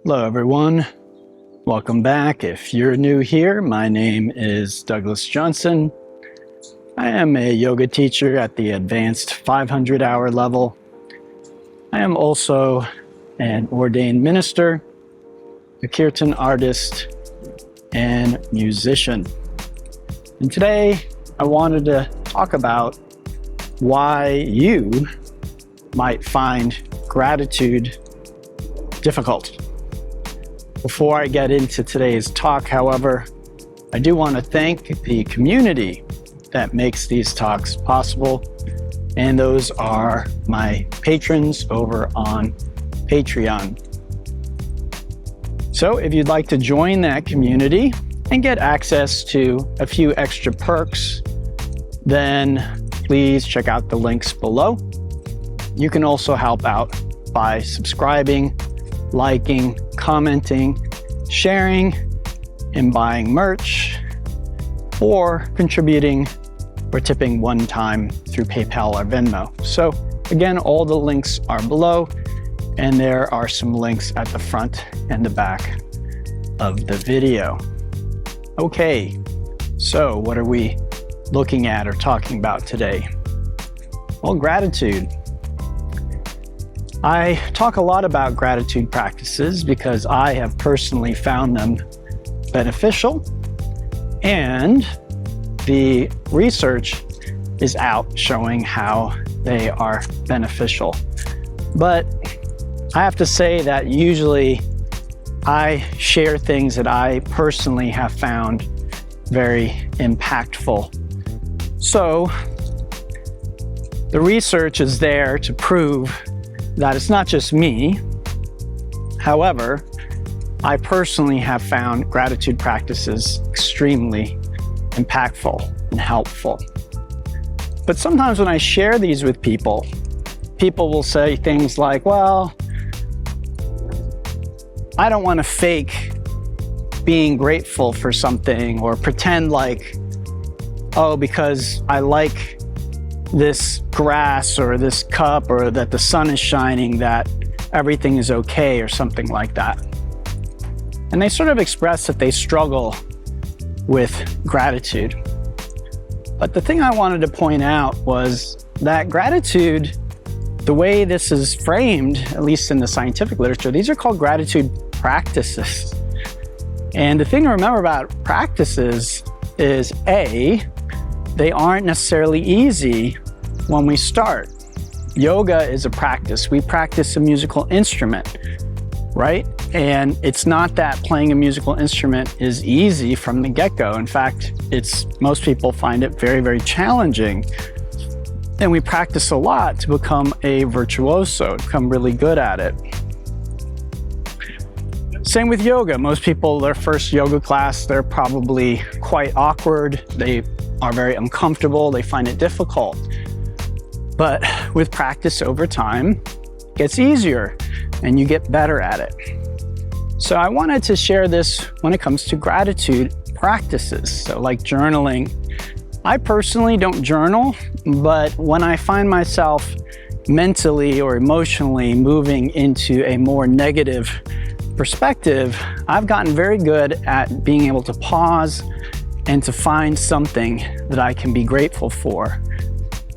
Hello everyone, welcome back. If you're new here, my name is Douglas Johnson. I am a yoga teacher at the advanced 500-hour level. I am also an ordained minister, a kirtan artist, and musician. And today I wanted to talk about why you might find gratitude difficult. Before I get into today's talk, however, I do want to thank the community that makes these talks possible, and those are my patrons over on Patreon. So if you'd like to join that community and get access to a few extra perks, then please check out the links below. You can also help out by subscribing, liking, commenting, sharing, and buying merch, or contributing or tipping one time through PayPal or Venmo. So again, all the links are below, and there are some links at the front and the back of the video. Okay, so what are we looking at or talking about today? Well, gratitude. I talk a lot about gratitude practices because I have personally found them beneficial, and the research is out showing how they are beneficial. But I have to say that usually I share things that I personally have found very impactful. So the research is there to prove that it's not just me. However, I personally have found gratitude practices extremely impactful and helpful. But sometimes when I share these with people, people will say things like, well, I don't want to fake being grateful for something or pretend like, oh, because I like this grass or this cup or that the sun is shining, that everything is okay or something like that. And they sort of express that they struggle with gratitude. But the thing I wanted to point out was that gratitude, the way this is framed, at least in the scientific literature, these are called gratitude practices. And the thing to remember about practices is A, they aren't necessarily easy when we start. Yoga is a practice. We practice a musical instrument, right? And it's not that playing a musical instrument is easy from the get-go. In fact, most people find it very, very challenging. And we practice a lot to become a virtuoso, to become really good at it. Same with yoga. Most people, their first yoga class, they're probably quite awkward. They are very uncomfortable. They find it difficult. But with practice over time, it gets easier and you get better at it. So I wanted to share this when it comes to gratitude practices. So like journaling. I personally don't journal, but when I find myself mentally or emotionally moving into a more negative perspective, I've gotten very good at being able to pause and to find something that I can be grateful for.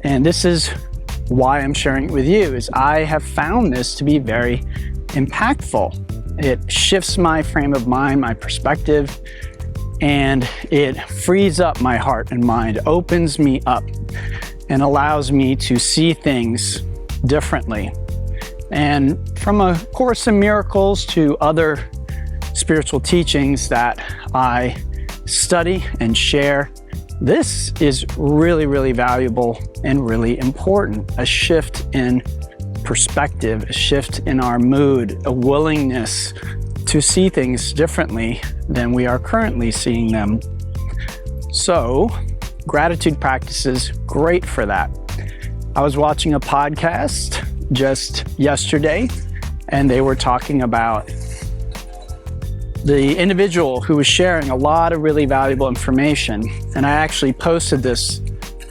And this is why I'm sharing it with you, is I have found this to be very impactful. It shifts my frame of mind, my perspective, and it frees up my heart and mind, opens me up, and allows me to see things differently. And from A Course in Miracles to other spiritual teachings that I study and share, this is really, really valuable and really important. A shift in perspective, a shift in our mood, a willingness to see things differently than we are currently seeing them. So, gratitude practices, great for that. I was watching a podcast just yesterday, and they were talking about the individual who was sharing a lot of really valuable information. And I actually posted this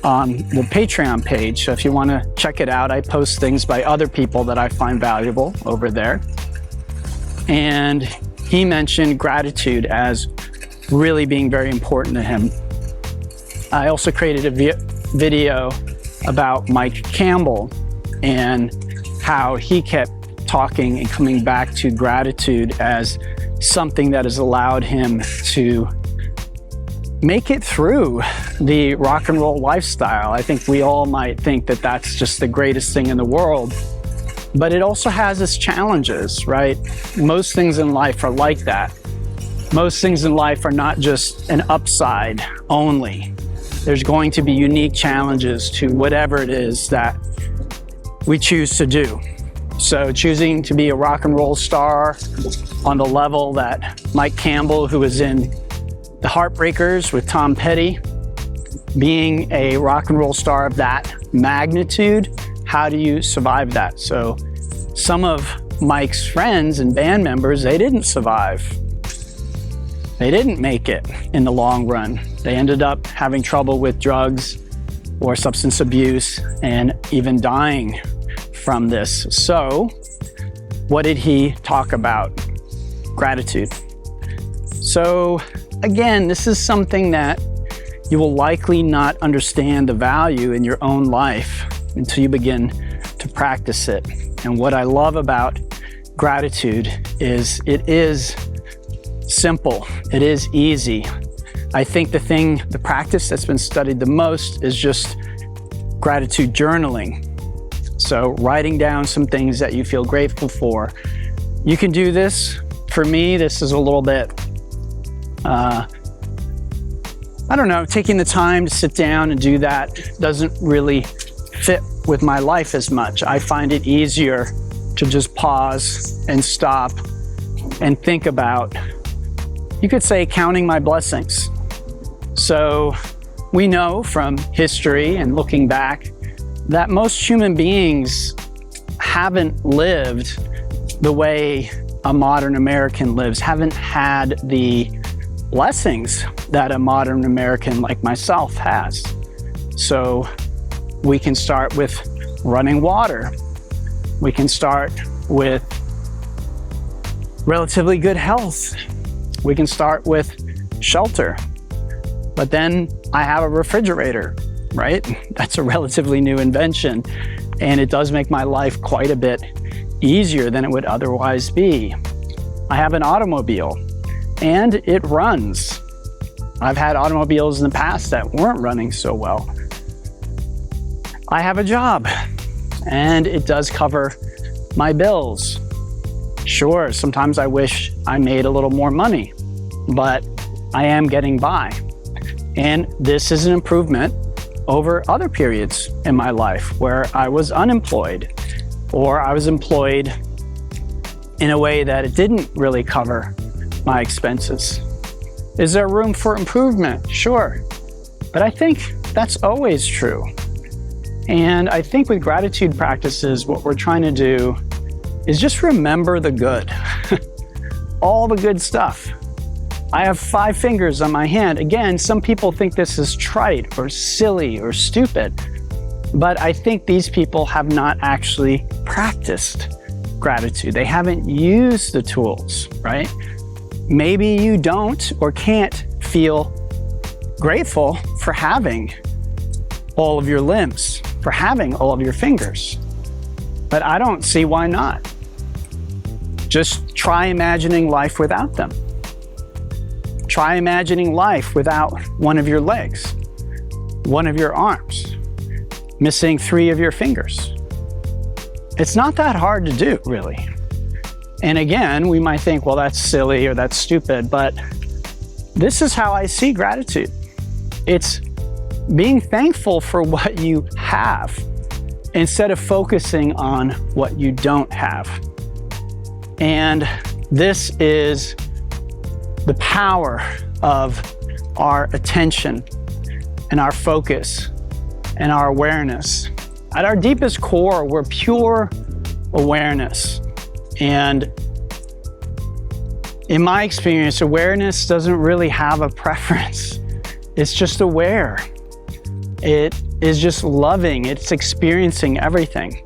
on the Patreon page. So if you want to check it out, I post things by other people that I find valuable over there. And he mentioned gratitude as really being very important to him. I also created a video about Mike Campbell and how he kept talking and coming back to gratitude as something that has allowed him to make it through the rock and roll lifestyle. I think we all might think that that's just the greatest thing in the world, but it also has its challenges, right? Most things in life are like that. Most things in life are not just an upside only. There's going to be unique challenges to whatever it is that we choose to do. So choosing to be a rock and roll star on the level that Mike Campbell, who was in the Heartbreakers with Tom Petty, being a rock and roll star of that magnitude, how do you survive that? So some of Mike's friends and band members, they didn't survive. They didn't make it in the long run. They ended up having trouble with drugs or substance abuse and even dying from this. So what did he talk about? Gratitude. So again, this is something that you will likely not understand the value in your own life until you begin to practice it. And what I love about gratitude is it is simple. It is easy. I think the practice that's been studied the most is just gratitude journaling. So writing down some things that you feel grateful for. You can do this. For me, this is a little bit, I don't know, taking the time to sit down and do that doesn't really fit with my life as much. I find it easier to just pause and stop and think about, you could say, counting my blessings. So we know from history and looking back that most human beings haven't lived the way a modern American lives, haven't had the blessings that a modern American like myself has. So we can start with running water. We can start with relatively good health. We can start with shelter. But then I have a refrigerator, right? That's a relatively new invention, and it does make my life quite a bit easier than it would otherwise be. I have an automobile, and it runs. I've had automobiles in the past that weren't running so well. I have a job, and it does cover my bills. Sure, sometimes I wish I made a little more money, but I am getting by. And this is an improvement over other periods in my life where I was unemployed or I was employed in a way that it didn't really cover my expenses. Is there room for improvement? Sure. But I think that's always true. And I think with gratitude practices, what we're trying to do is just remember the good, all the good stuff. I have 5 fingers on my hand. Again, some people think this is trite or silly or stupid, but I think these people have not actually practiced gratitude. They haven't used the tools, right? Maybe you don't or can't feel grateful for having all of your limbs, for having all of your fingers, but I don't see why not. Just try imagining life without them. Try imagining life without one of your legs, one of your arms, missing 3 of your fingers. It's not that hard to do, really. And again, we might think, well, that's silly or that's stupid, but this is how I see gratitude. It's being thankful for what you have instead of focusing on what you don't have. And this is the power of our attention and our focus and our awareness. At our deepest core, we're pure awareness. And in my experience, awareness doesn't really have a preference. It's just aware. It is just loving. It's experiencing everything.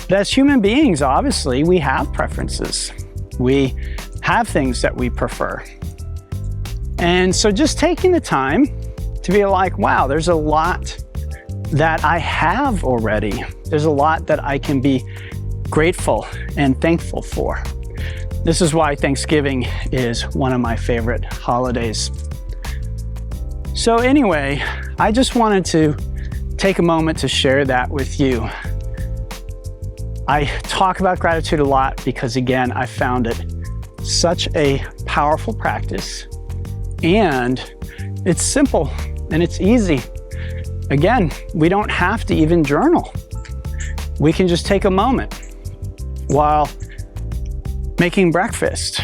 But as human beings, obviously, we have preferences. We have things that we prefer. And so just taking the time to be like, wow, there's a lot that I have already. There's a lot that I can be grateful and thankful for. This is why Thanksgiving is one of my favorite holidays. So anyway, I just wanted to take a moment to share that with you. I talk about gratitude a lot because, again, I found it such a powerful practice, and it's simple and it's easy. Again, we don't have to even journal. We can just take a moment while making breakfast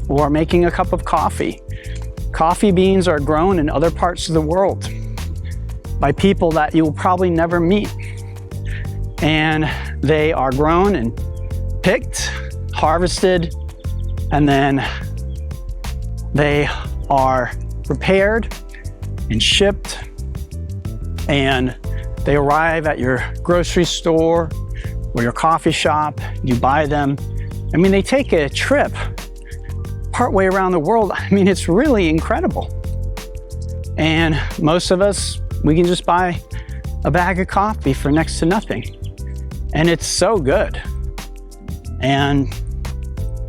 or making a cup of coffee. Coffee beans are grown in other parts of the world by people that you will probably never meet. And they are grown and picked, harvested, and then they are prepared and shipped, and they arrive at your grocery store or your coffee shop. You buy them. I mean, they take a trip partway around the world. I mean, it's really incredible. And most of us, we can just buy a bag of coffee for next to nothing. And it's so good. And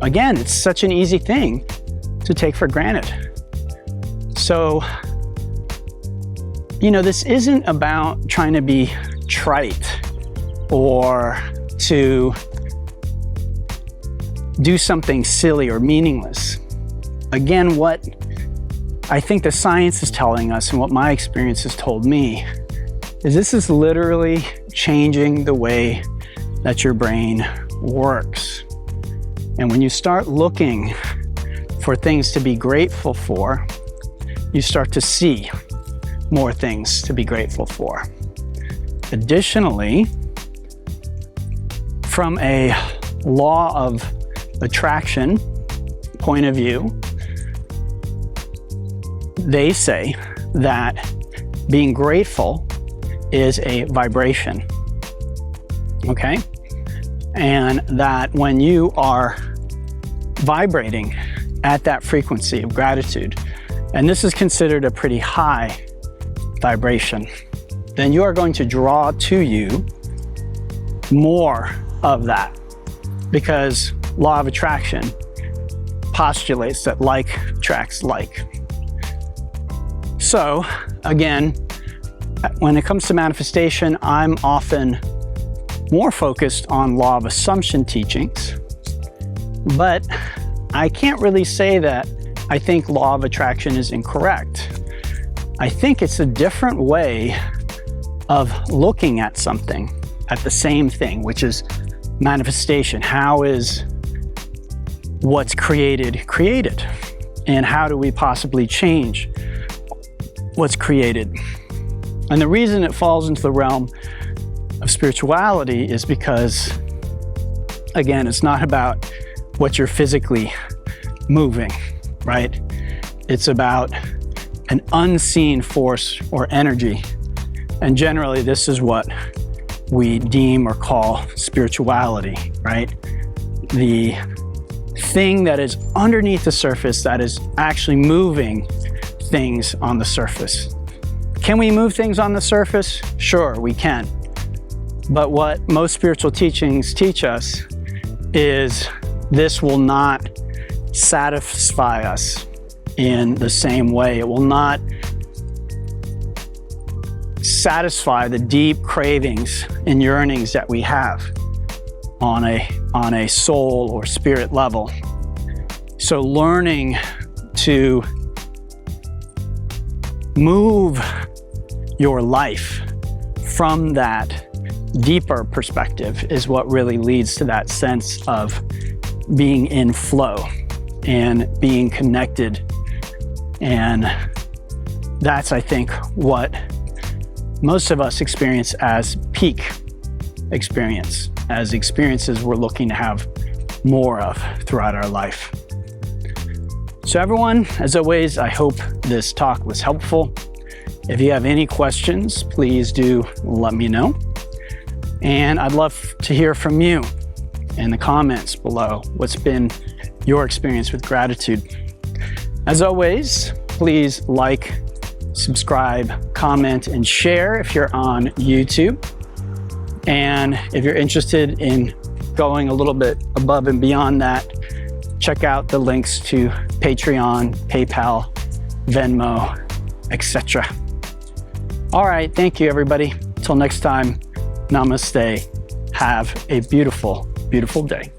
again, it's such an easy thing to take for granted. So, you know, this isn't about trying to be trite or to do something silly or meaningless. Again, what I think the science is telling us and what my experience has told me is this is literally changing the way that your brain works. And when you start looking for things to be grateful for, you start to see more things to be grateful for. Additionally, from a law of attraction point of view, they say that being grateful is a vibration, okay? And that when you are vibrating at that frequency of gratitude, and this is considered a pretty high vibration, then you are going to draw to you more of that, because law of attraction postulates that like attracts like. So again, when it comes to manifestation, I'm often more focused on law of assumption teachings, but I can't really say that I think law of attraction is incorrect. I think it's a different way of looking at something, at the same thing, which is manifestation. How is what's created created? And how do we possibly change what's created? And the reason it falls into the realm of spirituality is because, again, it's not about what you're physically moving, right? It's about an unseen force or energy. And generally, this is what we deem or call spirituality, right? The thing that is underneath the surface that is actually moving things on the surface. Can we move things on the surface? Sure, we can. But what most spiritual teachings teach us is this will not satisfy us in the same way. It will not satisfy the deep cravings and yearnings that we have on a soul or spirit level. So learning to move your life from that deeper perspective is what really leads to that sense of being in flow and being connected. And that's, I think, what most of us experience as peak experience, as experiences we're looking to have more of throughout our life. So everyone, as always, I hope this talk was helpful. If you have any questions, please do let me know. And I'd love to hear from you. in the comments below what's been your experience with gratitude. As always, please like, subscribe, comment, and share if you're on YouTube. And if you're interested in going a little bit above and beyond that, check out the links to Patreon, PayPal, Venmo, etc. All right, thank you, everybody. Until next time, namaste. Have a beautiful, beautiful day.